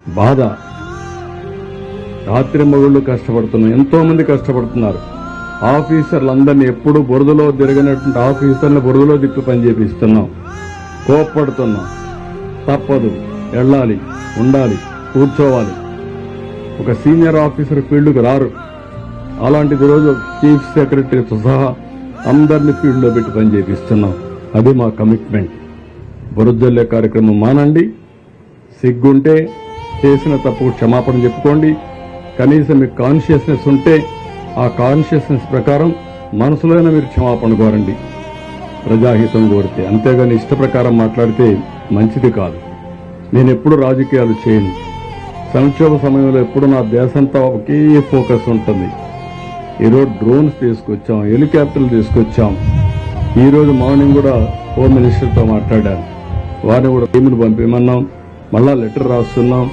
బాధ. రాత్రి మగుళ్ళు కష్టపడుతున్నాం, ఎంతో మంది కష్టపడుతున్నారు. ఆఫీసర్లందరినీ ఎప్పుడు బురదలో తిరగనటువంటి ఆఫీసర్లను బురదలో తిప్పి పనిచేపిస్తున్నాం. కోప్పడుతున్నాం. తప్పదు, వెళ్ళాలి, ఉండాలి, కూర్చోవాలి. ఒక సీనియర్ ఆఫీసర్ ఫీల్డ్కు రారు. అలాంటిది రోజు చీఫ్ సెక్రటరీతో సహా అందరినీ ఫీల్డ్లో పెట్టి పనిచేపిస్తున్నాం. అది మా కమిట్మెంట్. బురదల్లే కార్యక్రమం మానండి. సిగ్గుంటే చేసిన తప్పు క్షమాపణ చెప్పుకోండి. కనీసం మీకు కాన్షియస్నెస్ ఉంటే ఆ కాన్షియస్నెస్ ప్రకారం మనసులోనే మీరు క్షమాపణ కోరండి, ప్రజాహితం కోరితే. అంతేగాని ఇష్ట ప్రకారం మాట్లాడితే మంచిది కాదు. నేను ఎప్పుడు రాజకీయాలు చేయను. సంక్షోభ సమయంలో ఎప్పుడు నా దేశంతా ఒకే ఫోకస్ ఉంటుంది. ఈరోజు డ్రోన్స్ తీసుకొచ్చాం, హెలికాప్టర్లు తీసుకొచ్చాం. ఈరోజు మార్నింగ్ కూడా హోమ్ మినిస్టర్తో మాట్లాడాను. వారిని కూడా టీమును పంపిమన్నాం. మళ్ళా లెటర్ రాస్తున్నాం.